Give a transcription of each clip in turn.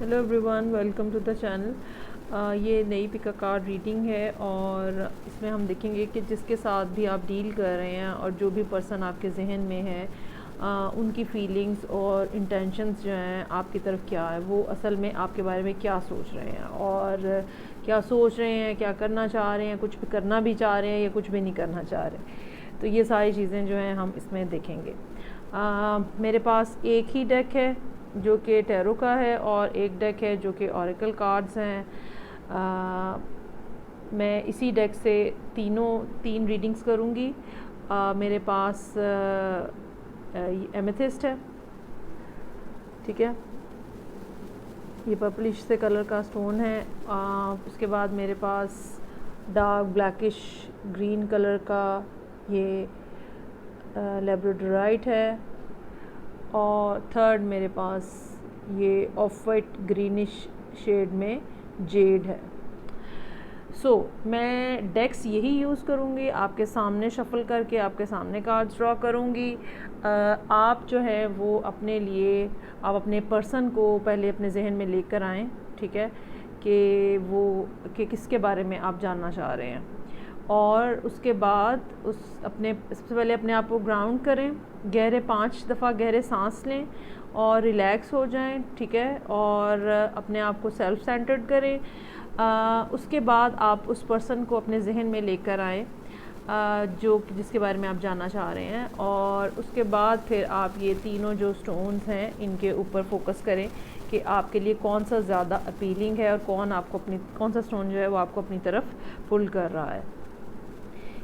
Hello everyone, welcome to the channel. ये नई पिका card reading है और इसमें हम देखेंगे कि जिसके साथ भी आप डील कर रहे हैं और जो भी पर्सन आपके जहन में है उनकी फीलिंग्स और इंटेंशंस जो हैं आपकी तरफ क्या है, वो असल में आपके बारे में क्या सोच रहे हैं और क्या सोच रहे हैं, क्या करना चाह रहे हैं, कुछ भी करना भी चाह रहे हैं या कुछ भी नहीं करना चाह रहे। तो ये सारी चीज़ें जो हैं हम इसमें देखेंगे। मेरे पास एक ही डेक है जो कि टैरो का है और एक डेक है जो कि ओरेकल कार्ड्स हैं। मैं इसी डेक से तीन रीडिंग्स करूँगी। मेरे पास एमेथिस्ट है, ठीक है, ये पर्पलिश से कलर का स्टोन है। उसके बाद मेरे पास डार्क ब्लैकिश ग्रीन कलर का ये लैब्राडोराइट है और थर्ड मेरे पास ये ऑफ वाइट ग्रीनिश शेड में जेड है। मैं डेक्स यही यूज़ करूँगी, आपके सामने शफल करके आपके सामने कार्ड्स ड्रॉ करूँगी। आप जो है वो अपने लिए, आप अपने पर्सन को पहले अपने जहन में लेकर आएँ, ठीक है, कि किसके बारे में आप जानना चाह रहे हैं। और उसके बाद सबसे पहले अपने आप को ग्राउंड करें, 5 दफ़ा गहरे सांस लें और रिलैक्स हो जाएं, ठीक है, और अपने आप को सेल्फ सेंटर्ड करें। उसके बाद आप उस पर्सन को अपने जहन में लेकर आएँ जिसके बारे में आप जानना चाह रहे हैं, और उसके बाद फिर आप ये तीनों जो स्टोन्स हैं इनके ऊपर फोकस करें कि आपके लिए कौन सा ज़्यादा अपीलिंग है और कौन सा स्टोन जो है वो आपको अपनी तरफ पुल कर रहा है।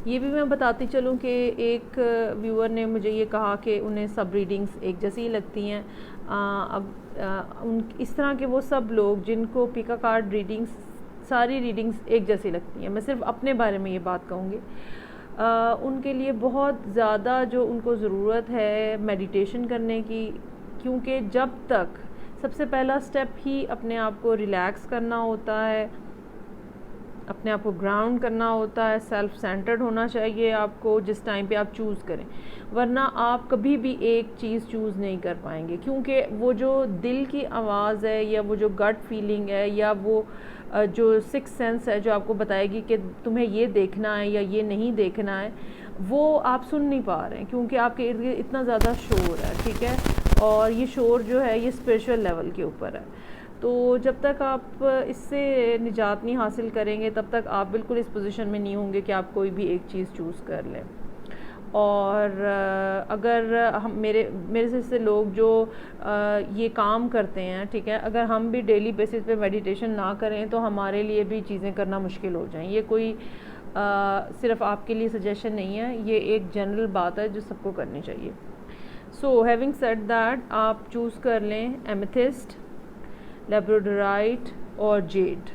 ये भी मैं बताती चलूँ कि एक व्यूअर ने मुझे ये कहा कि उन्हें सब रीडिंग्स एक जैसी ही लगती हैं। इस तरह के वो सब लोग जिनको पिका कार्ड रीडिंग्स, सारी रीडिंग्स एक जैसी लगती हैं, मैं सिर्फ अपने बारे में ये बात कहूँगी, उनके लिए बहुत ज़्यादा जो उनको ज़रूरत है मेडिटेशन करने की, क्योंकि जब तक सबसे पहला स्टेप ही अपने आप को रिलैक्स करना होता है, अपने आप को ग्राउंड करना होता है, सेल्फ सेंटर्ड होना चाहिए आपको जिस टाइम पे आप चूज़ करें, वरना आप कभी भी एक चीज़ चूज़ नहीं कर पाएंगे, क्योंकि वो जो दिल की आवाज़ है या वो जो गट फीलिंग है या वो जो सिक्स सेंस है जो आपको बताएगी कि तुम्हें ये देखना है या ये नहीं देखना है, वो आप सुन नहीं पा रहे हैं क्योंकि आपके इर्द गिर्द इतना ज़्यादा शोर है, ठीक है, और ये शोर जो है ये स्पिरिचुअल लेवल के ऊपर है। तो जब तक आप इससे निजात नहीं हासिल करेंगे तब तक आप बिल्कुल इस पोजीशन में नहीं होंगे कि आप कोई भी एक चीज़ चूज़ कर लें। और अगर हम मेरे से लोग जो ये काम करते हैं, ठीक है, अगर हम भी डेली बेसिस पे मेडिटेशन ना करें तो हमारे लिए भी चीज़ें करना मुश्किल हो जाएं। ये कोई सिर्फ आपके लिए सजेशन नहीं है, ये एक जनरल बात है जो सबको करनी चाहिए। सो हैविंग सेड दैट, आप चूज़ कर लें एमेथिस्ट, लैब्राडोराइट और जेड,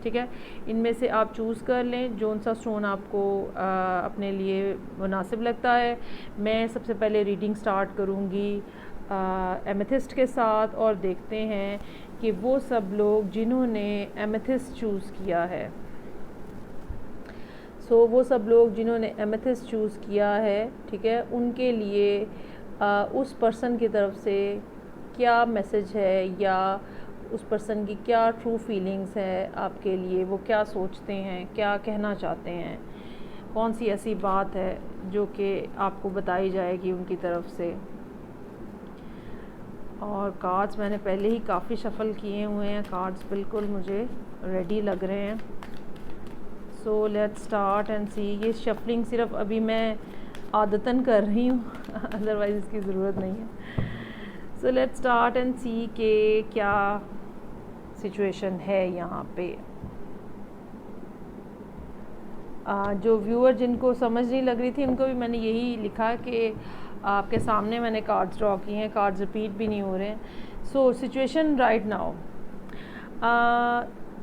ठीक है, इनमें से आप चूज़ कर लें जो सा स्टोन आपको अपने लिए मुनासिब लगता है। मैं सबसे पहले रीडिंग स्टार्ट करूँगी एमेथिस्ट के साथ और देखते हैं कि वो सब लोग जिन्होंने एमेथिस्ट चूज़ किया है, वो सब लोग जिन्होंने एमेथिस्ट चूज़ किया है, ठीक है, उनके लिए उस पर्सन की तरफ से क्या मैसेज है या उस पर्सन की क्या ट्रू फीलिंग्स है आपके लिए, वो क्या सोचते हैं, क्या कहना चाहते हैं, कौन सी ऐसी बात है जो कि आपको बताई जाएगी उनकी तरफ से। और कार्ड्स मैंने पहले ही काफ़ी शफल किए हुए हैं, कार्ड्स बिल्कुल मुझे रेडी लग रहे हैं। सो लेट्स स्टार्ट एंड सी। ये शफलिंग सिर्फ अभी मैं आदतन कर रही हूँ अदरवाइज़ इसकी ज़रूरत नहीं है। सो लेट्स स्टार्ट एंड सी के क्या सिचुएशन है यहाँ पे। जो व्यूअर जिनको समझ नहीं लग रही थी उनको भी मैंने यही लिखा कि आपके सामने मैंने कार्ड्स ड्रॉ किए हैं, कार्ड्स रिपीट भी नहीं हो रहे हैं। सो सिचुएशन राइट नाउ,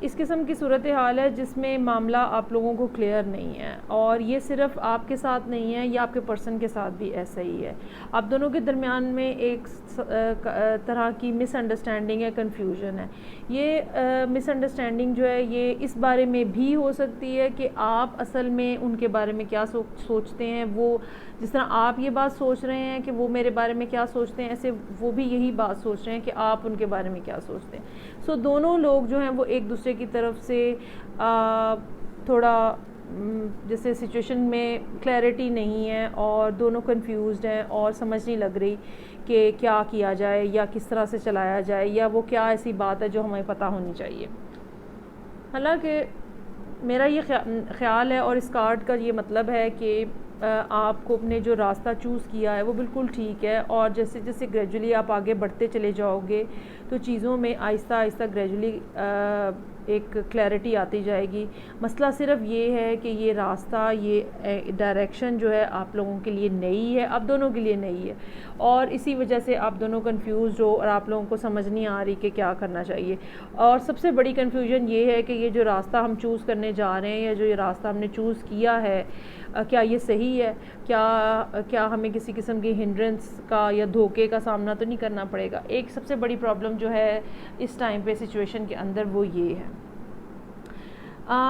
इस किस्म की सूरत हाल है जिसमें मामला आप लोगों को क्लियर नहीं है, और ये सिर्फ आपके साथ नहीं है, ये आपके पर्सन के साथ भी ऐसा ही है। आप दोनों के दरमियान में एक तरह की मिसअंडरस्टैंडिंग है, कन्फ्यूजन है। ये मिसअंडरस्टैंडिंग जो है ये इस बारे में भी हो सकती है कि आप असल में उनके बारे में क्या सोचते हैं, वो जिस तरह आप ये बात सोच रहे हैं कि वो मेरे बारे में क्या सोचते हैं, ऐसे वो भी यही बात सोच रहे हैं कि आप उनके बारे में क्या सोचते हैं। सो दोनों लोग जो हैं वो एक दूसरे की तरफ से थोड़ा जैसे सिचुएशन में क्लैरिटी नहीं है और दोनों कंफ्यूज्ड हैं और समझ नहीं लग रही कि क्या किया जाए या किस तरह से चलाया जाए, या वो क्या ऐसी बात है जो हमें पता होनी चाहिए। हालांकि मेरा ये ख्याल है और इस कार्ड का ये मतलब है कि आपको अपने जो रास्ता चूज़ किया है वो बिल्कुल ठीक है, और जैसे जैसे ग्रेजुअली आप आगे बढ़ते चले जाओगे तो चीज़ों में आहिस्ता आहिस्ता ग्रेजुअली एक क्लैरिटी आती जाएगी। मसला सिर्फ ये है कि ये रास्ता, ये डायरेक्शन जो है आप लोगों के लिए नई है, आप दोनों के लिए नई है, और इसी वजह से आप दोनों कंफ्यूज हो और आप लोगों को समझ नहीं आ रही कि क्या करना चाहिए। और सबसे बड़ी कन्फ्यूजन ये है कि ये जो रास्ता हम चूज़ करने जा रहे हैं या जो ये रास्ता हमने चूज़ किया है, क्या ये सही है, क्या हमें किसी किस्म की हिंड्रेंस का या धोखे का सामना तो नहीं करना पड़ेगा। एक सबसे बड़ी प्रॉब्लम जो है इस टाइम पे सिचुएशन के अंदर वो ये है।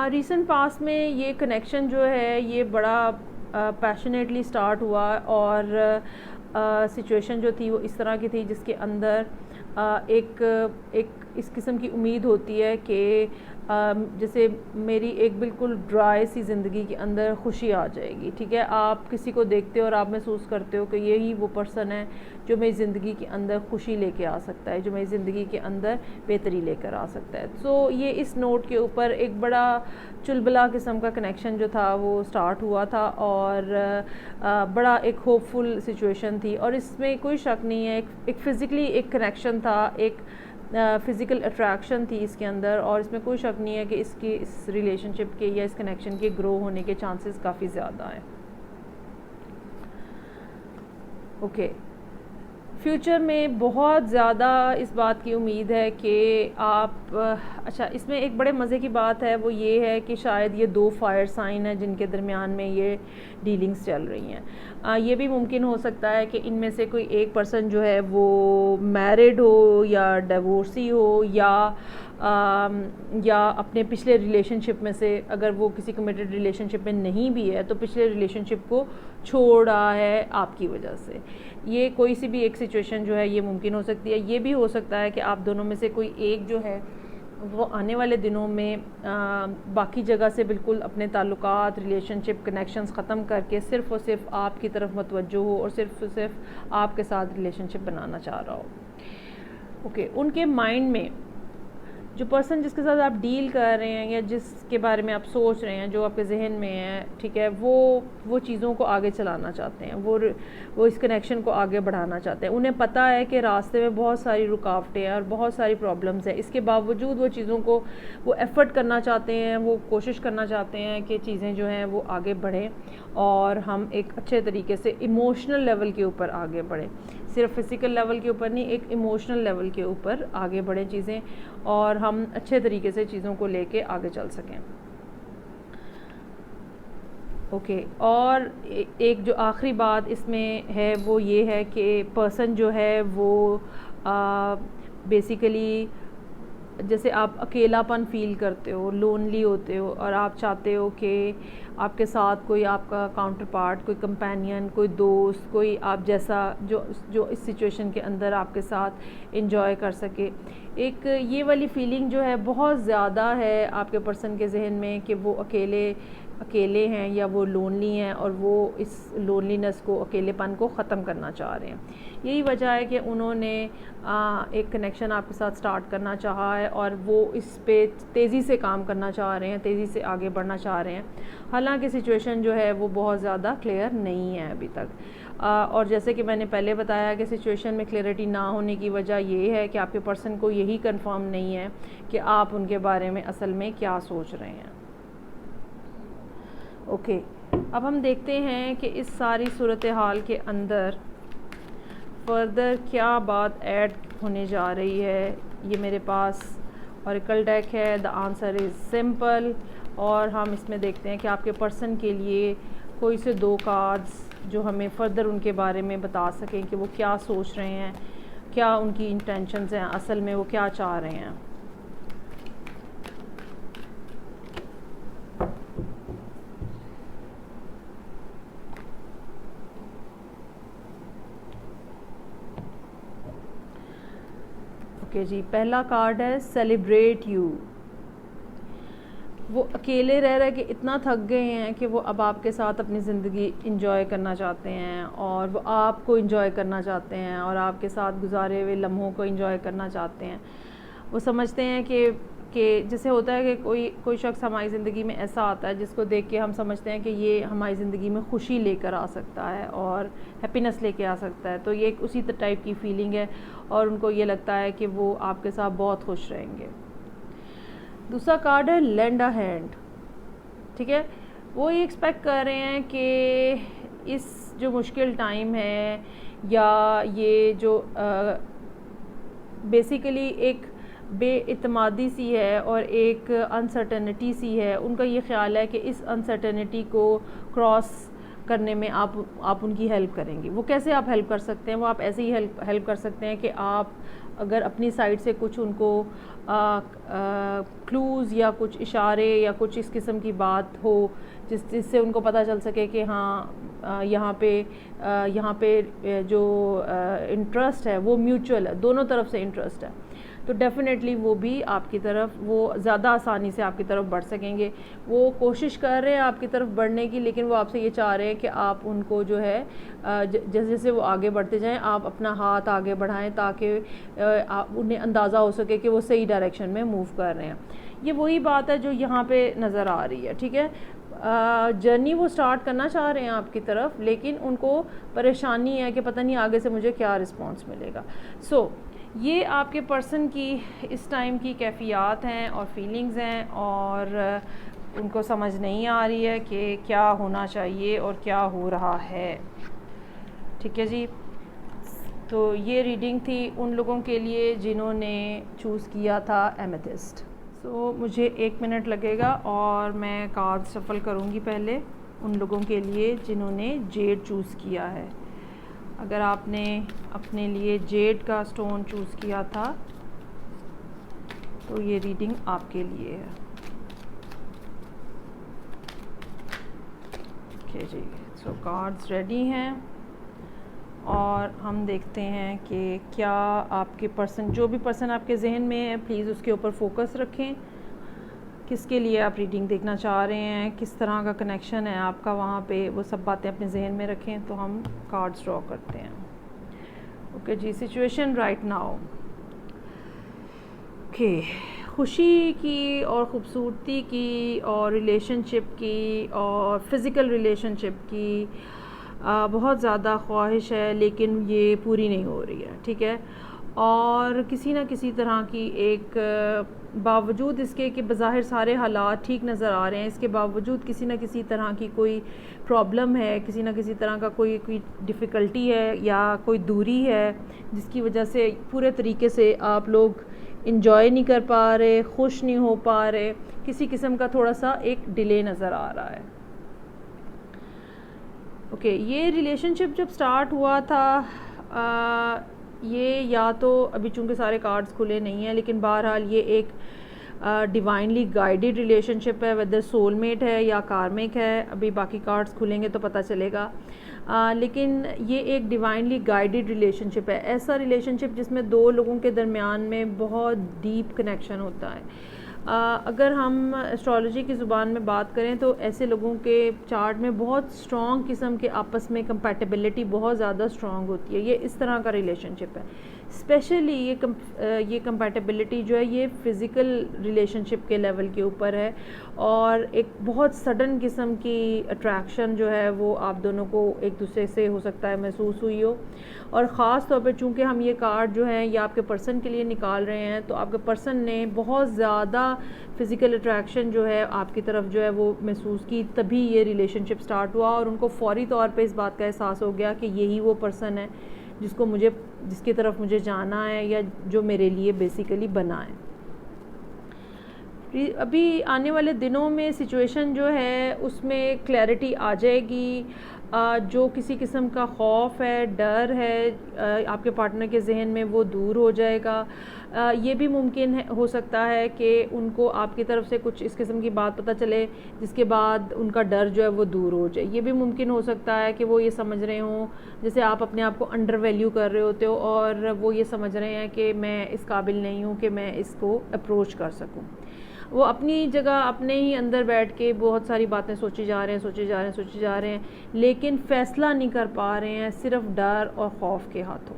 रीसेंट पास्ट में ये कनेक्शन जो है ये बड़ा पैशनेटली स्टार्ट हुआ, और सिचुएशन जो थी वो इस तरह की थी जिसके अंदर एक इस किस्म की उम्मीद होती है कि जैसे मेरी एक बिल्कुल ड्राई सी ज़िंदगी के अंदर खुशी आ जाएगी। ठीक है, आप किसी को देखते हो और आप महसूस करते हो कि यही वो पर्सन है जो मेरी ज़िंदगी के अंदर खुशी लेके आ सकता है, जो मेरी ज़िंदगी के अंदर बेहतरी लेकर आ सकता है। सो ये इस नोट के ऊपर एक बड़ा चुलबुला किस्म का कनेक्शन जो था वो स्टार्ट हुआ था, और बड़ा एक होपफुल सिचुएशन थी, और इसमें कोई शक नहीं है एक फ़िज़िकली एक कनेक्शन था, एक फ़िज़िकल अट्रैक्शन थी इसके अंदर, और इसमें कोई शक नहीं है कि इस रिलेशनशिप के या इस कनेक्शन के ग्रो होने के चांसेस काफ़ी ज़्यादा हैं। ओके, फ्यूचर में बहुत ज़्यादा इस बात की उम्मीद है कि आप अच्छा, इसमें एक बड़े मज़े की बात है, वो ये है कि शायद ये 2 फायर साइन हैं जिनके दरमियान में ये डीलिंग्स चल रही हैं। ये भी मुमकिन हो सकता है कि इनमें से कोई एक पर्सन जो है वो मैरिड हो या डिवोर्सी हो, या अपने पिछले रिलेशनशिप में से, अगर वो किसी कमिटेड रिलेशनशिप में नहीं भी है तो पिछले रिलेशनशिप को छोड़ रहा है आपकी वजह से। ये कोई सी भी एक सिचुएशन जो है ये मुमकिन हो सकती है। ये भी हो सकता है कि आप दोनों में से कोई एक जो है वो आने वाले दिनों में बाकी जगह से बिल्कुल अपने ताल्लुकात, रिलेशनशिप, कनेक्शंस ख़त्म करके सिर्फ़ और सिर्फ आपकी तरफ मुतवज्जो हो और सिर्फ आपके साथ रिलेशनशिप बनाना चाह रहा हो। ओके, उनके माइंड में जो पर्सन जिसके साथ आप डील कर रहे हैं या जिसके बारे में आप सोच रहे हैं, जो आपके जहन में है, ठीक है, वो चीज़ों को आगे चलाना चाहते हैं, वो इस कनेक्शन को आगे बढ़ाना चाहते हैं। उन्हें पता है कि रास्ते में बहुत सारी रुकावटें हैं और बहुत सारी प्रॉब्लम्स हैं, इसके बावजूद वो चीज़ों को वो एफ़र्ट करना चाहते हैं, वो कोशिश करना चाहते हैं कि चीज़ें जो हैं वो आगे बढ़ें और हम एक अच्छे तरीके से इमोशनल लेवल के ऊपर आगे बढ़ें। सिर्फ फिज़िकल लेवल के ऊपर नहीं, एक इमोशनल लेवल के ऊपर आगे बढ़ें चीज़ें, और हम अच्छे तरीके से चीज़ों को लेके आगे चल सकें। ओके, और एक जो आखिरी बात इसमें है वो ये है कि पर्सन जो है वो बेसिकली जैसे आप अकेलापन फ़ील करते हो, लोनली होते हो, और आप चाहते हो कि आपके साथ कोई आपका काउंटर पार्ट, कोई कंपेनियन, कोई दोस्त, कोई आप जैसा जो इस सिचुएशन के अंदर आपके साथ एंजॉय कर सके। एक ये वाली फ़ीलिंग जो है बहुत ज़्यादा है आपके पर्सन के जहन में कि वो अकेले हैं या वो लोनली हैं, और वो इस लोनलीनेस को, अकेलेपन को ख़त्म करना चाह रहे हैं। यही वजह है कि उन्होंने एक कनेक्शन आपके साथ स्टार्ट करना चाहा है, और वो इस पे तेज़ी से काम करना चाह रहे हैं, तेज़ी से आगे बढ़ना चाह रहे हैं। हालांकि सिचुएशन जो है वो बहुत ज़्यादा क्लियर नहीं है अभी तक, और जैसे कि मैंने पहले बताया कि सिचुएशन में क्लियरिटी ना होने की वजह ये है कि आपके पर्सन को यही कंफर्म नहीं है कि आप उनके बारे में असल में क्या सोच रहे हैं। ओके, अब हम देखते हैं कि इस सारी सूरत हाल के अंदर फर्दर क्या बात ऐड होने जा रही है। ये मेरे पास ऑरेकल डेक है, द आंसर इज़ सिंपल, और हम इसमें देखते हैं कि आपके पर्सन के लिए कोई से 2 कार्ड्स जो हमें फ़र्दर उनके बारे में बता सकें कि वो क्या सोच रहे हैं, क्या उनकी इंटेंशंस हैं, असल में वो क्या चाह रहे हैं। ओके जी, पहला कार्ड है सेलिब्रेट यू। वो अकेले रह रहे कि इतना थक गए हैं कि वो अब आपके साथ अपनी ज़िंदगी इंजॉय करना चाहते हैं, और वो आपको इंजॉय करना चाहते हैं और आपके साथ गुजारे हुए लम्हों को इंजॉय करना चाहते हैं। वो समझते हैं कि जैसे होता है कि कोई शख्स हमारी ज़िंदगी में ऐसा आता है जिसको देख के हम समझते हैं कि ये हमारी ज़िंदगी में खुशी लेकर आ सकता है और हैप्पीनेस लेके आ सकता है, तो ये एक उसी टाइप की फीलिंग है और उनको ये लगता है कि वो आपके साथ बहुत खुश रहेंगे। दूसरा कार्ड है लेंड अ हैंड। ठीक है, वो ये एक्सपेक्ट कर रहे हैं कि इस जो मुश्किल टाइम है या ये जो बेसिकली एक बेइतमादी सी है और एक अनसर्टेनिटी सी है, उनका ये ख्याल है कि इस अनसर्टेनिटी को क्रॉस करने में आप उनकी हेल्प करेंगे। वो कैसे आप हेल्प कर सकते हैं? वो आप ऐसे ही हेल्प कर सकते हैं कि आप अगर अपनी साइड से कुछ उनको क्लूज़ या कुछ इशारे या कुछ इस किस्म की बात हो जिससे उनको पता चल सके कि हाँ यहाँ पे जो इंटरेस्ट है वो म्यूचुअल है, दोनों तरफ से इंटरेस्ट है, तो डेफ़िनेटली वो भी आपकी तरफ वो ज़्यादा आसानी से आपकी तरफ बढ़ सकेंगे। वो कोशिश कर रहे हैं आपकी तरफ बढ़ने की, लेकिन वो आपसे ये चाह रहे हैं कि आप उनको जो है जैसे जैसे वो आगे बढ़ते जाएं आप अपना हाथ आगे बढ़ाएं ताकि उन्हें अंदाज़ा हो सके कि वो सही डायरेक्शन में मूव कर रहे हैं। ये वही बात है जो यहाँ पे नज़र आ रही है। ठीक है, जर्नी वो स्टार्ट करना चाह रहे हैं आपकी तरफ, लेकिन उनको परेशानी है कि पता नहीं आगे से मुझे क्या रिस्पॉन्स मिलेगा। ये आपके पर्सन की इस टाइम की कैफियत हैं और फीलिंग्स हैं, और उनको समझ नहीं आ रही है कि क्या होना चाहिए और क्या हो रहा है। ठीक है जी, तो ये रीडिंग थी उन लोगों के लिए जिन्होंने चूज़ किया था एमेथिस्ट। मुझे 1 मिनट लगेगा और मैं कार्ड शफल करूँगी पहले उन लोगों के लिए जिन्होंने जेड चूज़ किया है। अगर आपने अपने लिए जेड का स्टोन चूज़ किया था तो ये रीडिंग आपके लिए है। ओके जी, कार्ड्स रेडी हैं और हम देखते हैं कि क्या आपके पर्सन, जो भी पर्सन आपके जहन में है, प्लीज़ उसके ऊपर फोकस रखें। किसके लिए आप रीडिंग देखना चाह रहे हैं, किस तरह का कनेक्शन है आपका वहाँ पे, वो सब बातें अपने जहन में रखें। तो हम कार्ड्स ड्रॉ करते हैं। ओके जी, सिचुएशन राइट नाउ। ओके, खुशी की और ख़ूबसूरती की और रिलेशनशिप की और फिज़िकल रिलेशनशिप की बहुत ज़्यादा ख्वाहिश है, लेकिन ये पूरी नहीं हो रही है। ठीक है, और किसी न किसी तरह की एक बावजूद इसके कि बज़ाहिर सारे हालात ठीक नज़र आ रहे हैं, इसके बावजूद किसी न किसी तरह की कोई प्रॉब्लम है, किसी न किसी तरह का कोई डिफ़िकल्टी है या कोई दूरी है जिसकी वजह से पूरे तरीके से आप लोग इंजॉय नहीं कर पा रहे, खुश नहीं हो पा रहे, किसी किस्म का थोड़ा सा एक डिले नज़र आ रहा है। ओके, ये रिलेशनशिप जब स्टार्ट हुआ था ये या तो अभी चूँकि सारे कार्ड्स खुले नहीं हैं, लेकिन बहरहाल ये एक डिवाइनली गाइडेड रिलेशनशिप है, वेदर सोलमेट है या कार्मिक है। अभी बाकी कार्ड्स खुलेंगे तो पता चलेगा, लेकिन ये एक डिवाइनली गाइडेड रिलेशनशिप है। ऐसा रिलेशनशिप जिसमें दो लोगों के दरमियान में बहुत डीप कनेक्शन होता है। अगर हम एस्ट्रोलॉजी की ज़ुबान में बात करें तो ऐसे लोगों के चार्ट में बहुत स्ट्रॉन्ग किस्म के आपस में कंपैटिबिलिटी बहुत ज़्यादा स्ट्रॉन्ग होती है। ये इस तरह का रिलेशनशिप है। स्पेशली ये कंपैटिबिलिटी जो है ये फ़िज़िकल रिलेशनशिप के लेवल के ऊपर है, और एक बहुत सडन किस्म की अट्रैक्शन जो है वो आप दोनों को एक दूसरे से हो सकता है महसूस हुई हो। और ख़ास तौर पे चूँकि हम ये कार्ड जो है ये आपके पर्सन के लिए निकाल रहे हैं, तो आपके पर्सन ने बहुत ज़्यादा फ़िज़िकल अट्रैक्शन जो है आपकी तरफ जो है वो महसूस की, तभी ये रिलेशनशिप स्टार्ट हुआ और उनको फ़ौरी तौर पे इस बात का एहसास हो गया कि यही वो पर्सन है जिसकी तरफ मुझे जाना है या जो मेरे लिए बेसिकली बना है। अभी आने वाले दिनों में सिचुएशन जो है उसमें क्लैरिटी आ जाएगी। जो किसी किस्म का खौफ है, डर है आपके पार्टनर के जहन में, वो दूर हो जाएगा। ये भी मुमकिन है, हो सकता है कि उनको आपकी तरफ से कुछ इस किस्म की बात पता चले जिसके बाद उनका डर जो है वो दूर हो जाए। ये भी मुमकिन हो सकता है कि वो ये समझ रहे हों जैसे आप अपने आप को अंडर वैल्यू कर रहे होते हो और वो ये समझ रहे हैं कि मैं इस काबिल नहीं हूँ कि मैं इसको अप्रोच कर सकूँ। वो अपनी जगह अपने ही अंदर बैठ के बहुत सारी बातें सोचे जा रहे हैं, लेकिन फ़ैसला नहीं कर पा रहे हैं, सिर्फ डर और ख़ौफ के हाथों।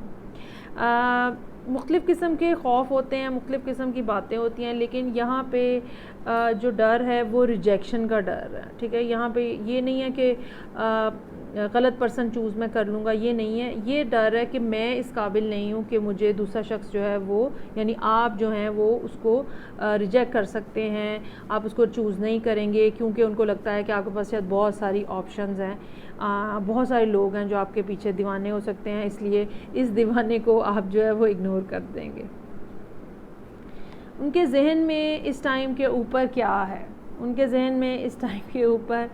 मुख्तलिफ़ किस्म के ख़ौफ होते हैं, मुख्तलिफ़ किस्म की बातें होती हैं, लेकिन यहाँ पे जो डर है वो रिजेक्शन का डर है। ठीक है, यहाँ पे ये नहीं है कि गलत पर्सन चूज़ मैं कर लूँगा, ये नहीं है। ये डर है कि मैं इस काबिल नहीं हूँ कि मुझे दूसरा शख्स जो है वो, यानी आप जो हैं वो उसको रिजेक्ट कर सकते हैं, आप उसको चूज़ नहीं करेंगे क्योंकि उनको लगता है कि आपके पास शायद बहुत सारी ऑप्शंस हैं, बहुत सारे लोग हैं जो आपके पीछे दीवाने हो सकते हैं, इसलिए इस दीवाने को आप जो है वो इग्नोर कर देंगे। उनके जहन में इस टाइम के ऊपर क्या है? उनके जहन में इस टाइम के ऊपर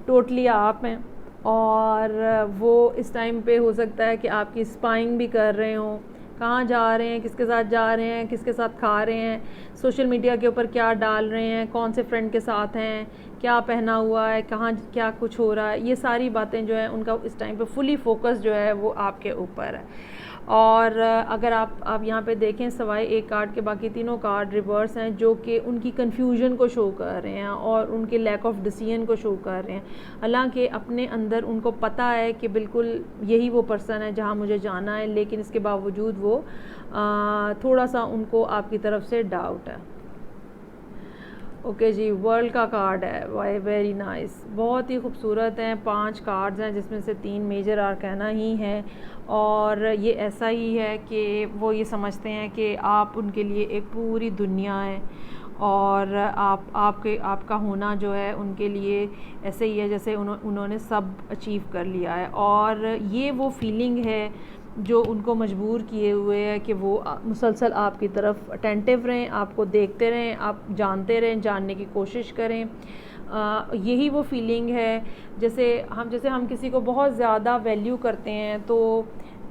टोटली आप हैं, और वो इस टाइम पे हो सकता है कि आपकी स्पाइंग भी कर रहे हों, कहाँ जा रहे हैं, किसके साथ जा रहे हैं, किसके साथ खा रहे हैं, सोशल मीडिया के ऊपर क्या डाल रहे हैं, कौन से फ्रेंड के साथ हैं, क्या पहना हुआ है, कहाँ क्या कुछ हो रहा है, ये सारी बातें जो है उनका इस टाइम पे फुली फोकस जो है वो आपके ऊपर है। और अगर आप यहाँ पे देखें सवाए एक कार्ड के बाकी तीनों कार्ड रिवर्स हैं, जो कि उनकी कन्फ्यूजन को शो कर रहे हैं और उनके लैक ऑफ डिसीजन को शो कर रहे हैं। हालांकि अपने अंदर उनको पता है कि बिल्कुल यही वो पर्सन है जहाँ मुझे जाना है, लेकिन इसके बावजूद वो थोड़ा सा उनको आपकी तरफ से डाउट है। ओके जी, वर्ल्ड का कार्ड है, वाई वेरी नाइस, बहुत ही खूबसूरत हैं। 5 कार्ड्स हैं जिसमें से 3 मेजर आर्काना ही हैं, और ये ऐसा ही है कि वो ये समझते हैं कि आप उनके लिए एक पूरी दुनिया है, और आपका होना जो है उनके लिए ऐसे ही है जैसे उन्होंने सब अचीव कर लिया है। और ये वो फीलिंग है जो उनको मजबूर किए हुए है कि वो मुसलसल आपकी तरफ अटेंटिव रहें, आपको देखते रहें, आप जानते रहें, जानने की कोशिश करें। यही वो फीलिंग है जैसे हम किसी को बहुत ज़्यादा वैल्यू करते हैं, तो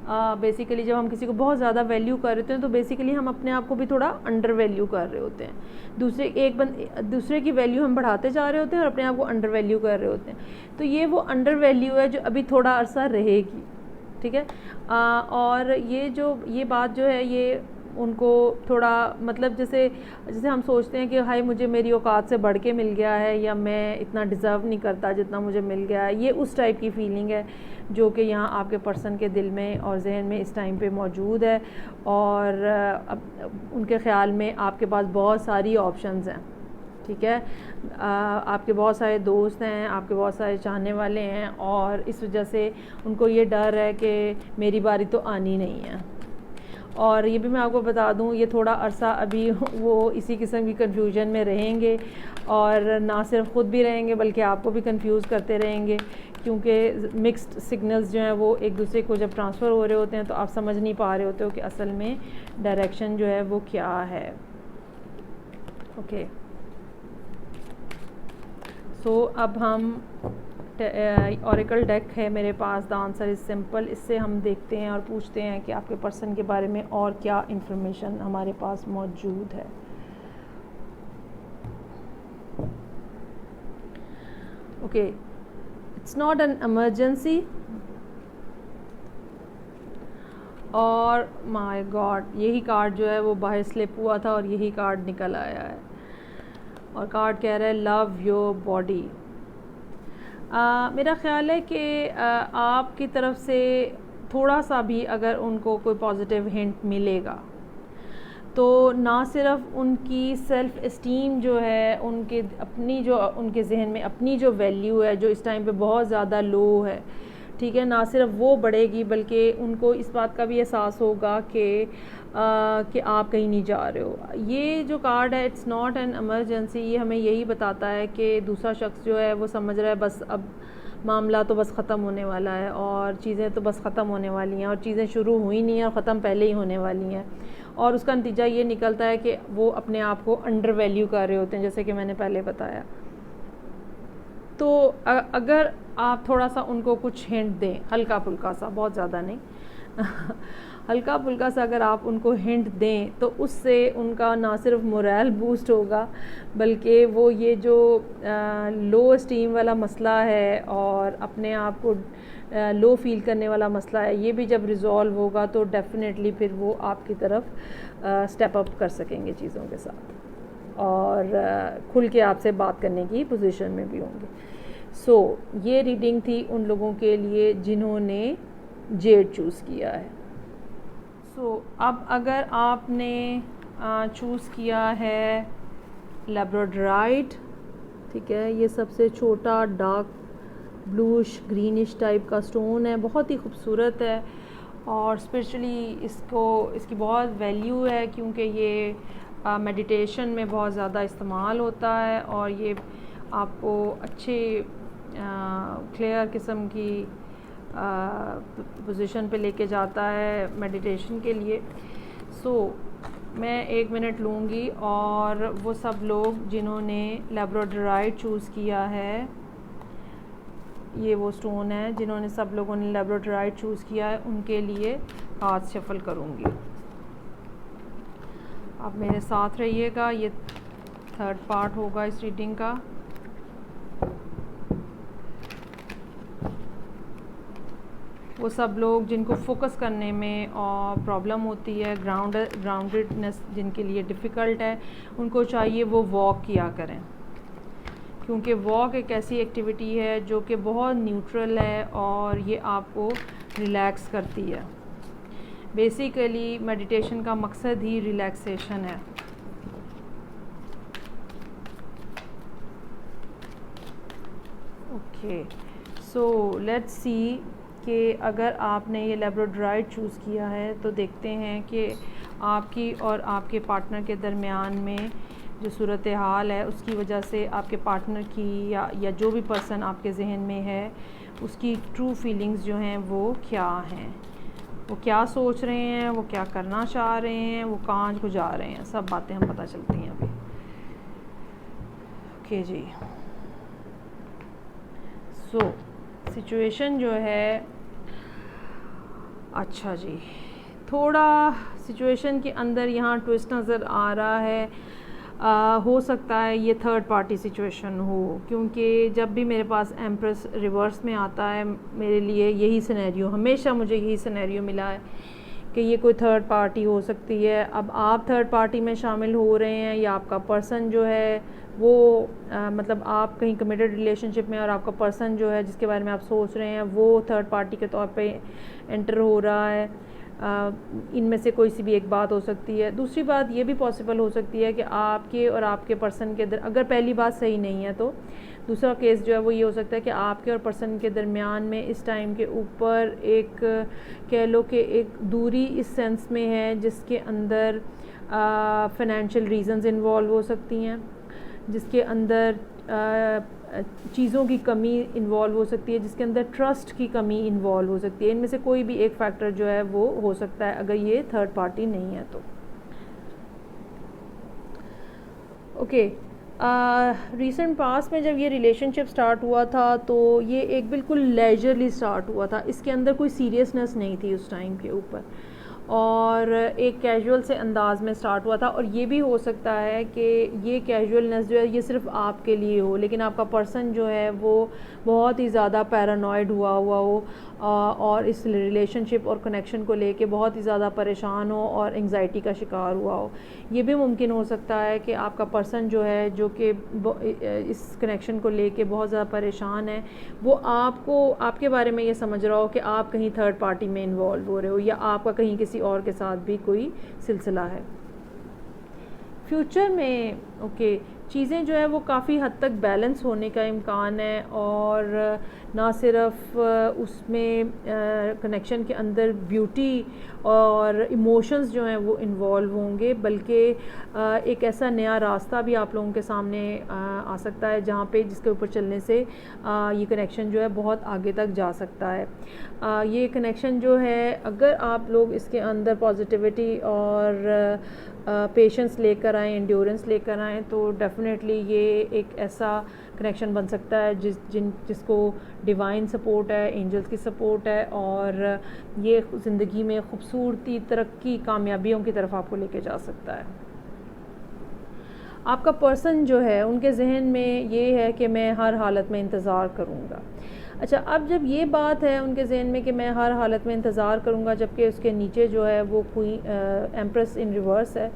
बेसिकली जब हम किसी को बहुत ज़्यादा वैल्यू कर रहे होते हैं तो बेसिकली हम अपने आप को भी थोड़ा अंडर वैल्यू कर रहे होते हैं। दूसरे की वैल्यू हम बढ़ाते जा रहे होते हैं और अपने आप को अंडर वैल्यू कर रहे होते हैं। तो ये वो अंडर वैल्यू है जो अभी थोड़ा अरसा रहेगी। ठीक है, और ये बात जो है ये उनको थोड़ा मतलब जैसे हम सोचते हैं कि हाय मुझे मेरी औकात से बढ़ के मिल गया है, या मैं इतना डिज़र्व नहीं करता जितना मुझे मिल गया है, ये उस टाइप की फ़ीलिंग है जो कि यहाँ आपके पर्सन के दिल में और जहन में इस टाइम पे मौजूद है। और अब उनके ख़्याल में आपके पास बहुत सारी ऑप्शंस हैं। ठीक है, आपके बहुत सारे दोस्त हैं, आपके बहुत सारे चाहने वाले हैं, और इस वजह से उनको ये डर है कि मेरी बारी तो आनी नहीं है। और ये भी मैं आपको बता दूं, ये थोड़ा अरसा अभी वो इसी किस्म की कन्फ्यूजन में रहेंगे, और ना सिर्फ ख़ुद भी रहेंगे बल्कि आपको भी कंफ्यूज करते रहेंगे, क्योंकि मिक्स्ड सिग्नल्स जो हैं वो एक दूसरे को जब ट्रांसफ़र हो रहे होते हैं तो आप समझ नहीं पा रहे होते हो कि असल में डायरेक्शन जो है वो क्या है। ओके, सो अब हम ऑरेकल डेक है मेरे पास, द आंसर इज़ सिंपल, इससे हम देखते हैं और पूछते हैं कि आपके पर्सन के बारे में और क्या इंफॉर्मेशन हमारे पास मौजूद है। Okay, it's not an emergency, और माय गॉड यही कार्ड जो है वो बाहर स्लिप हुआ था और यही कार्ड निकल आया है, और कार्ड कह रहा है लव योर बॉडी। मेरा ख़्याल है कि आपकी तरफ से थोड़ा सा भी अगर उनको कोई पॉजिटिव हिंट मिलेगा तो ना सिर्फ उनकी सेल्फ़ इस्टीम जो है, उनके जहन में अपनी जो वैल्यू है जो इस टाइम पे बहुत ज़्यादा लो है, ठीक है, ना सिर्फ वो बढ़ेगी बल्कि उनको इस बात का भी एहसास होगा कि आप कहीं नहीं जा रहे हो। ये जो कार्ड है इट्स नॉट एन इमरजेंसी, ये हमें यही बताता है कि दूसरा शख्स जो है वो समझ रहा है बस अब मामला तो बस ख़त्म होने वाला है, और चीज़ें तो बस ख़त्म होने वाली हैं, और चीज़ें शुरू हुई नहीं हैं और ख़त्म पहले ही होने वाली हैं, और उसका नतीजा ये निकलता है कि वो अपने आप को अंडर वैल्यू कर रहे होते हैं, जैसे कि मैंने पहले बताया। तो अगर आप थोड़ा सा उनको कुछ हिंट दें, हल्का फुल्का सा, बहुत ज़्यादा नहीं हल्का फुल्का सा अगर आप उनको हिंट दें तो उससे उनका ना सिर्फ मोरल बूस्ट होगा, बल्कि वो ये जो लो स्टीम वाला मसला है और अपने आप को लो फील करने वाला मसला है, ये भी जब रिज़ॉल्व होगा तो डेफ़िनेटली फिर वो आपकी तरफ स्टेप अप कर सकेंगे चीज़ों के साथ और खुल के आपसे बात करने की पोजीशन में भी होंगे। सो ये रीडिंग थी उन लोगों के लिए जिन्होंने जेड चूज़ किया है। अब अगर आपने चूज़ किया है लैब्राडोराइट, ठीक है, ये सबसे छोटा डार्क ब्लूश ग्रीनिश टाइप का स्टोन है, बहुत ही खूबसूरत है और स्पिरिचुअली इसकी बहुत वैल्यू है क्योंकि ये मेडिटेशन में बहुत ज़्यादा इस्तेमाल होता है और ये आपको अच्छे क्लियर किस्म की पोजीशन पे लेके जाता है मेडिटेशन के लिए। मैं 1 मिनट लूँगी और वो सब लोग जिन्होंने लैब्राडोराइट चूज़ किया है, ये वो स्टोन है जिन्होंने सब लोगों ने लैब्राडोराइट चूज़ किया है, उनके लिए हाथ शफल करूँगी। आप मेरे साथ रहिएगा, ये 3rd पार्ट होगा इस रीडिंग का। वो सब लोग जिनको फोकस करने में प्रॉब्लम होती है, ग्राउंडेडनेस जिनके लिए डिफ़िकल्ट है, उनको चाहिए वो वॉक किया करें, क्योंकि वॉक एक ऐसी एक्टिविटी है जो कि बहुत न्यूट्रल है और ये आपको रिलैक्स करती है। बेसिकली मेडिटेशन का मकसद ही रिलैक्सेशन है। ओके, सो लेट्स सी कि अगर आपने ये लैब्राडोराइट चूज़ किया है तो देखते हैं कि आपकी और आपके पार्टनर के दरमियान में जो सूरत हाल है उसकी वजह से आपके पार्टनर की या जो भी पर्सन आपके जहन में है उसकी ट्रू फीलिंग्स जो हैं वो क्या हैं, वो क्या सोच रहे हैं, वो क्या करना चाह रहे हैं, वो कहाँ को जा रहे हैं, सब बातें हम पता चलती हैं अभी। ओके जी, सिचुएशन जो है, अच्छा जी, थोड़ा सिचुएशन के अंदर यहाँ ट्विस्ट नज़र आ रहा है। हो सकता है ये 3rd पार्टी सिचुएशन हो, क्योंकि जब भी मेरे पास एम्प्रेस रिवर्स में आता है मेरे लिए यही सिनेरियो, हमेशा मुझे यही सिनेरियो मिला है कि ये कोई 3rd पार्टी हो सकती है। अब आप 3rd पार्टी में शामिल हो रहे हैं या आपका पर्सन जो है वो मतलब आप कहीं कमिटेड रिलेशनशिप में और आपका पर्सन जो है जिसके बारे में आप सोच रहे हैं वो 3rd पार्टी के तौर पे एंटर हो रहा है। इनमें से कोई सी भी एक बात हो सकती है। दूसरी बात ये भी पॉसिबल हो सकती है कि आपके और आपके पर्सन के अगर पहली बात सही नहीं है तो दूसरा केस जो है वो ये हो सकता है कि आपके और पर्सन के दरमियान में इस टाइम के ऊपर एक कह लो कि एक दूरी इस सेंस में है जिसके अंदर फाइनेंशियल रीजंस इन्वॉल्व हो सकती हैं, जिसके अंदर चीज़ों की कमी इन्वॉल्व हो सकती है, जिसके अंदर ट्रस्ट की कमी इन्वॉल्व हो सकती है। इनमें से कोई भी एक फैक्टर जो है वो हो सकता है अगर ये 3rd पार्टी नहीं है तो। ओके, रीसेंट पास में जब ये रिलेशनशिप स्टार्ट हुआ था तो ये एक बिल्कुल लेजरली स्टार्ट हुआ था, इसके अंदर कोई सीरियसनेस नहीं थी उस टाइम के ऊपर और एक कैजुअल से अंदाज में स्टार्ट हुआ था। और ये भी हो सकता है कि ये कैजुअलनेस जो है ये सिर्फ आपके लिए हो, लेकिन आपका पर्सन जो है वो बहुत ही ज़्यादा पैरानॉइड हुआ हो और इस रिलेशनशिप और कनेक्शन को लेके बहुत ही ज़्यादा परेशान हो और एंग्जाइटी का शिकार हुआ हो। ये भी मुमकिन हो सकता है कि आपका पर्सन जो है जो कि इस कनेक्शन को लेके बहुत ज़्यादा परेशान है, वो आपके बारे में ये समझ रहा हो कि आप कहीं 3rd पार्टी में इन्वॉल्व हो रहे हो या आपका कहीं किसी और के साथ भी कोई सिलसिला है। फ्यूचर में चीज़ें जो है वो काफ़ी हद तक बैलेंस होने का इम्कान है और ना सिर्फ उसमें कनेक्शन के अंदर ब्यूटी और इमोशंस जो हैं वो इन्वॉल्व होंगे, बल्कि एक ऐसा नया रास्ता भी आप लोगों के सामने आ सकता है जहाँ पे जिसके ऊपर चलने से ये कनेक्शन जो है बहुत आगे तक जा सकता है। ये कनेक्शन जो है अगर आप लोग इसके अंदर पॉजिटिविटी और पेशेंस लेकर आएँ, एंड्योरेंस लेकर आएँ, तो डेफ़िनेटली ये एक ऐसा कनेक्शन बन सकता है जिसको डिवाइन सपोर्ट है, एंजल्स की सपोर्ट है, और ये ज़िंदगी में खूबसूरती, तरक्की, कामयाबियों की तरफ आपको लेके जा सकता है। आपका पर्सन जो है उनके जहन में ये है कि मैं हर हालत में इंतज़ार करूँगा। अच्छा, अब जब ये बात है उनके जहन में कि मैं हर हालत में इंतज़ार करूँगा, जबकि उसके नीचे जो है वो एम्प्रेस इन रिवर्स है,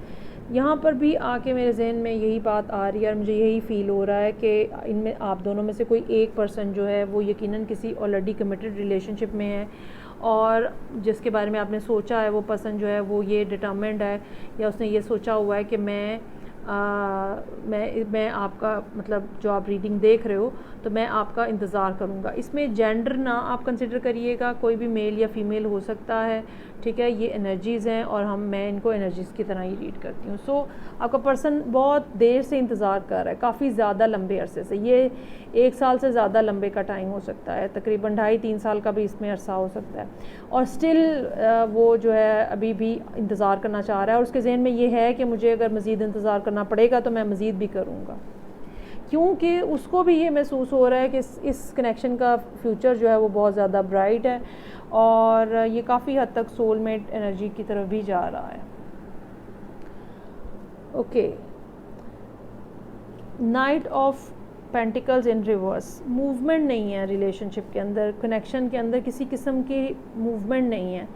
यहाँ पर भी आके मेरे जहन में यही बात आ रही है और मुझे यही फ़ील हो रहा है कि इनमें आप दोनों में से कोई एक पर्सन जो है वो यकीनन किसी ऑलरेडी कमिटेड रिलेशनशिप में है, और जिसके बारे में आपने सोचा है वो पर्सन जो है वो ये डिटर्मिन्ड है, या उसने ये सोचा हुआ है कि मैं आपका, मतलब जो आप रीडिंग देख रहे हो, तो मैं आपका इंतज़ार करूँगा। इसमें जेंडर ना आप कंसिडर करिएगा, कोई भी मेल या फीमेल हो सकता है, ठीक है। ये एनर्जीज़ हैं और मैं इनको एनर्जीज़ की तरह ही रीड करती हूँ। सो आपका पर्सन बहुत देर से इंतज़ार कर रहा है, काफ़ी ज़्यादा लंबे अरसे से, ये 1 साल से ज़्यादा लंबे का टाइम हो सकता है, तकरीबन 2.5-3 साल का भी इसमें अरसा हो सकता है, और स्टिल वो जो है अभी भी इंतज़ार करना चाह रहा है, और उसके जहन में ये है कि मुझे अगर मज़ीद इंतज़ार करना पड़ेगा तो मैं मज़ीद भी करूँगा, क्योंकि उसको भी ये महसूस हो रहा है कि इस कनेक्शन का फ्यूचर जो है वो बहुत ज़्यादा ब्राइट है, और ये काफ़ी हद तक सोलमेट एनर्जी की तरफ भी जा रहा है। Okay, night of pentacles in reverse, movement नहीं है रिलेशनशिप के अंदर, कनेक्शन के अंदर किसी किस्म की मूवमेंट नहीं है,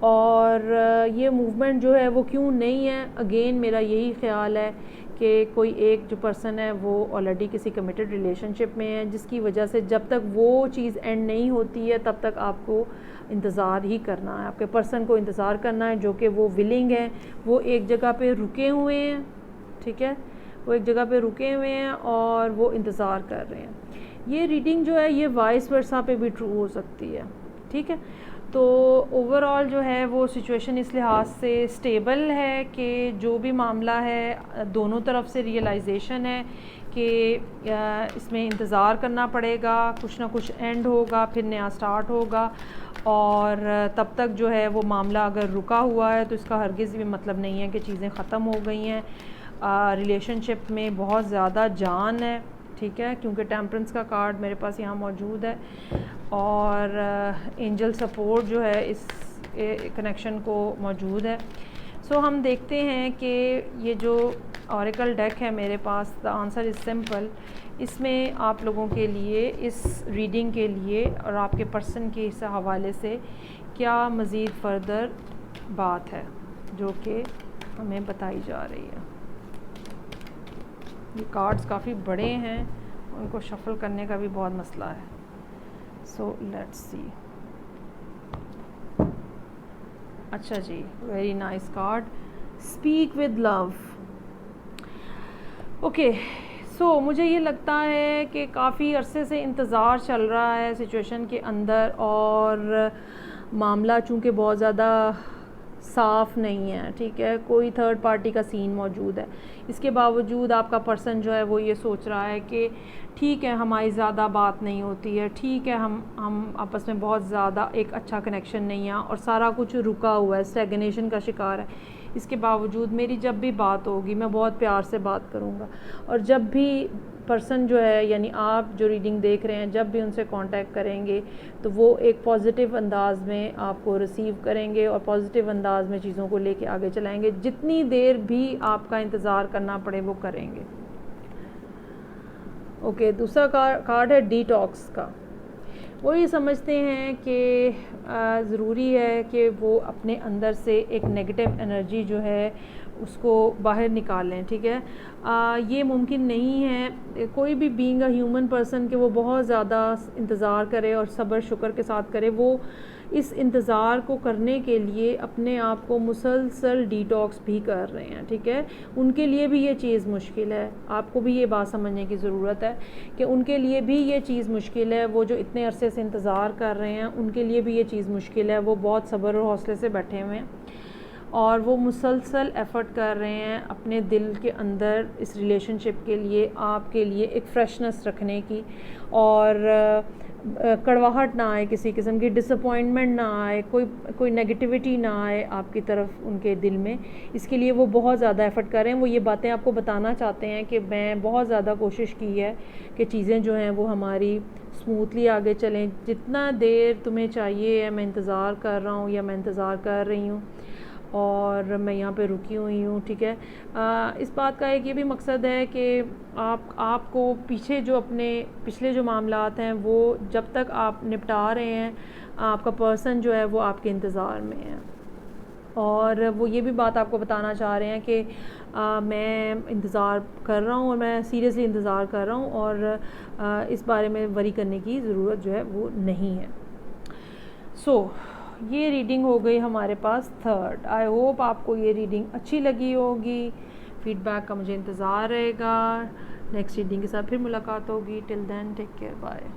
और ये मूवमेंट जो है वो क्यों नहीं है, अगेन मेरा यही ख्याल है कि कोई एक जो पर्सन है वो ऑलरेडी किसी कमिटेड रिलेशनशिप में है, जिसकी वजह से जब तक वो चीज़ एंड नहीं होती है तब तक आपको इंतज़ार ही करना है, आपके पर्सन को इंतज़ार करना है, जो कि वो विलिंग है, वो एक जगह पे रुके हुए हैं, ठीक है, वो एक जगह पे रुके हुए हैं और वो इंतज़ार कर रहे हैं। ये रीडिंग जो है ये वाइस वर्सा पे भी ट्रू हो सकती है, ठीक है। तो ओवरऑल जो है वो सिचुएशन इस लिहाज से स्टेबल है कि जो भी मामला है दोनों तरफ से रियलाइजेशन है कि इसमें इंतज़ार करना पड़ेगा, कुछ ना कुछ एंड होगा, फिर नया स्टार्ट होगा, और तब तक जो है वो मामला अगर रुका हुआ है तो इसका हरगिज़ भी मतलब नहीं है कि चीज़ें ख़त्म हो गई हैं। रिलेशनशिप में बहुत ज़्यादा जान है, ठीक है, क्योंकि टेम्परेंस का कार्ड मेरे पास यहाँ मौजूद है, और एंजल सपोर्ट जो है इस कनेक्शन को मौजूद है। सो हम देखते हैं कि ये जो ऑरेकल डेक है मेरे पास, द आंसर इज़ सिंपल, इसमें आप लोगों के लिए इस रीडिंग के लिए और आपके पर्सन के इस हवाले से क्या मज़ीद फर्दर बात है जो कि हमें बताई जा रही है। ये कार्ड्स काफ़ी बड़े हैं, उनको शफल करने का भी बहुत मसला है। So let's see. अच्छा जी, very nice card, speak with love. Okay, so मुझे ये लगता है कि काफ़ी अरसे से इंतज़ार चल रहा है सिचुएशन के अंदर, और मामला चूँकि बहुत ज़्यादा साफ़ नहीं है, ठीक है, कोई थर्ड पार्टी का सीन मौजूद है, इसके बावजूद आपका पर्सन जो है वो ये सोच रहा है कि ठीक है हमारी ज़्यादा बात नहीं होती है, ठीक है हम आपस में बहुत ज़्यादा एक अच्छा कनेक्शन नहीं है, और सारा कुछ रुका हुआ है, स्टैग्नेशन का शिकार है, इसके बावजूद मेरी जब भी बात होगी मैं बहुत प्यार से बात करूँगा, और जब भी पर्सन जो है, यानी आप जो रीडिंग देख रहे हैं, जब भी उनसे कांटेक्ट करेंगे तो वो एक पॉजिटिव अंदाज में आपको रिसीव करेंगे और पॉजिटिव अंदाज में चीज़ों को लेके आगे चलाएंगे, जितनी देर भी आपका इंतज़ार करना पड़े वो करेंगे। ओके, दूसरा कार्ड है डिटॉक्स का। वो ये समझते हैं कि ज़रूरी है कि वो अपने अंदर से एक नेगेटिव एनर्जी जो है उसको बाहर निकालें, ठीक है। ये मुमकिन नहीं है कोई भी बीइंग अ ह्यूमन पर्सन के वो बहुत ज़्यादा इंतज़ार करे और सब्र शुक्र के साथ करे। वो इस इंतज़ार को करने के लिए अपने आप को मुसलसल डिटॉक्स भी कर रहे हैं, ठीक है। उनके लिए भी ये चीज़ मुश्किल है, आपको भी ये बात समझने की ज़रूरत है कि उनके लिए भी ये चीज़ मुश्किल है। वो जो इतने अरसे से इंतज़ार कर रहे हैं उनके लिए भी ये चीज़ मुश्किल है, वो बहुत सब्र और हौसले से बैठे हुए हैं। और वो मुसलसल एफ़र्ट कर रहे हैं अपने दिल के अंदर इस रिलेशनशिप के लिए, आपके लिए एक फ्रेशनेस रखने की, और कड़वाहट ना आए, किसी किस्म की डिसअपॉइंटमेंट ना आए, कोई नेगेटिविटी ना आए आपकी तरफ उनके दिल में। इसके लिए वो बहुत ज़्यादा एफ़र्ट कर रहे हैं। वो ये बातें आपको बताना चाहते हैं कि मैं बहुत ज़्यादा कोशिश की है कि चीज़ें जो हैं वो हमारी स्मूथली आगे चलें। जितना देर तुम्हें चाहिए है मैं इंतज़ार कर रहा हूँ या मैं इंतज़ार कर रही हूँ, और मैं यहाँ पे रुकी हुई हूँ, ठीक है। इस बात का एक ये भी मकसद है कि आपको पीछे जो अपने पिछले जो मामलात हैं वो जब तक आप निपटा रहे हैं, आपका पर्सन जो है वो आपके इंतज़ार में है। और वो ये भी बात आपको बताना चाह रहे हैं कि मैं इंतज़ार कर रहा हूँ और मैं सीरियसली इंतज़ार कर रहा हूँ, और इस बारे में वरी करने की ज़रूरत जो है वो नहीं है। ये रीडिंग हो गई हमारे पास थर्ड। आई होप आपको ये रीडिंग अच्छी लगी होगी। फीडबैक का मुझे इंतज़ार रहेगा। नेक्स्ट रीडिंग के साथ फिर मुलाकात होगी। Till then take care, bye.